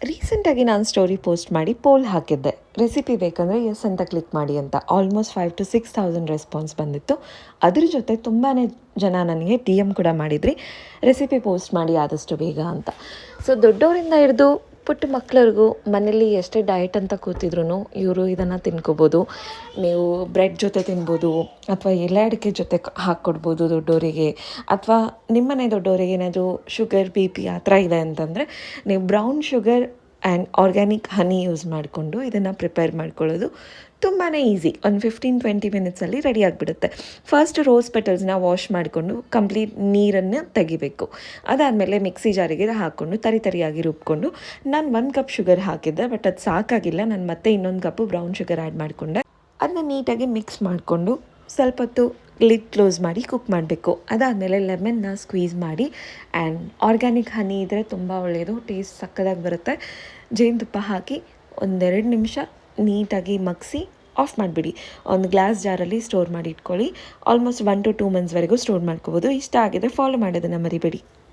ರೀಸೆಂಟಾಗಿ ನಾನು story post ಮಾಡಿ ಪೋಲ್ ಹಾಕಿದ್ದೆ. ರೆಸಿಪಿ ಬೇಕಂದರೆ ಎಸ್ ಅಂತ ಕ್ಲಿಕ್ ಮಾಡಿ ಅಂತ. ಆಲ್ಮೋಸ್ಟ್ 5,000 to 6,000 ರೆಸ್ಪಾನ್ಸ್ ಬಂದಿತ್ತು. ಅದ್ರ ಜೊತೆ ತುಂಬಾ ಜನ ನನಗೆ DM ಕೂಡ ಮಾಡಿದ್ರಿ, ರೆಸಿಪಿ ಪೋಸ್ಟ್ ಮಾಡಿ ಆದಷ್ಟು ಬೇಗ ಅಂತ. ಸೊ ದೊಡ್ಡವರಿಂದ ಹಿಡಿದು ಪುಟ್ಟ ಮಕ್ಕಳಿಗೂ ಮನೇಲಿ ಎಷ್ಟೇ ಡಯಟ್ ಅಂತ ಕೂತಿದ್ರು ಇವರು ಇದನ್ನು ತಿನ್ಕೋಬೋದು. ನೀವು ಬ್ರೆಡ್ ಜೊತೆ ತಿನ್ಬೋದು, ಅಥವಾ ಎಲೆ ಅಡಿಕೆ ಜೊತೆ ಹಾಕ್ಕೊಡ್ಬೋದು ದೊಡ್ಡವರಿಗೆ. ಅಥವಾ ನಿಮ್ಮನೆ ದೊಡ್ಡವರಿಗೆ ಏನಾದರೂ ಶುಗರ್ BP ಆ ಥರ ಇದೆ ಅಂತಂದರೆ ನೀವು brown sugar and organic honey use ಮಾಡಿಕೊಂಡು ಇದನ್ನು ಪ್ರಿಪೇರ್ ಮಾಡ್ಕೊಳ್ಳೋದು ತುಂಬಾ ಈಸಿ. ಒಂದು 15-20 ಮಿನಿಟ್ಸಲ್ಲಿ ರೆಡಿ ಆಗಿಬಿಡುತ್ತೆ. ಫಸ್ಟ್ ರೋಸ್ ಪೆಟಲ್ಸ್ನ ವಾಶ್ ಮಾಡಿಕೊಂಡು ಕಂಪ್ಲೀಟ್ ನೀರನ್ನು ತೆಗಿಬೇಕು. ಅದಾದಮೇಲೆ ಮಿಕ್ಸಿ ಜಾರಿಗೆ ಹಾಕ್ಕೊಂಡು ತರಿಯಾಗಿ ರುಬ್ಕೊಂಡು ನಾನು 1 ಕಪ್ ಶುಗರ್ ಹಾಕಿದ್ದೆ, ಬಟ್ ಅದು ಸಾಕಾಗಿಲ್ಲ. ನಾನು ಮತ್ತೆ ಇನ್ನೊಂದು ಕಪ್ಪು ಬ್ರೌನ್ ಶುಗರ್ ಆ್ಯಡ್ ಮಾಡಿಕೊಂಡೆ. ಅದನ್ನ ನೀಟಾಗಿ ಮಿಕ್ಸ್ ಮಾಡಿಕೊಂಡು ಸ್ವಲ್ಪ ಹೊತ್ತು ಲಿಡ್ ಕ್ಲೋಸ್ ಮಾಡಿ ಕುಕ್ ಮಾಡಬೇಕು. ಅದಾದಮೇಲೆ ಲೆಮನ್ನ ಸ್ಕ್ವೀಸ್ ಮಾಡಿ, ಆ್ಯಂಡ್ ಆರ್ಗ್ಯಾನಿಕ್ ಹನಿ ಇದ್ದರೆ ತುಂಬ ಒಳ್ಳೆಯದು, ಟೇಸ್ಟ್ ಸಕ್ಕದಾಗಿ ಬರುತ್ತೆ. ಜೇನುತುಪ್ಪ ಹಾಕಿ 1-2 ನಿಮಿಷ ನೀಟಾಗಿ ಮಗ್ಸಿ ಆಫ್ ಮಾಡಿಬಿಡಿ. ಒಂದು ಗ್ಲಾಸ್ ಜಾರಲ್ಲಿ ಸ್ಟೋರ್ ಮಾಡಿ ಇಟ್ಕೊಳ್ಳಿ. ಆಲ್ಮೋಸ್ಟ್ 1 to 2 ಮಂತ್ಸ್ವರೆಗೂ ಸ್ಟೋರ್ ಮಾಡ್ಕೋಬೋದು. ಇಷ್ಟ ಆಗಿದೆ, ಫಾಲೋ ಮಾಡೋದನ್ನು ಮರಿಬೇಡಿ.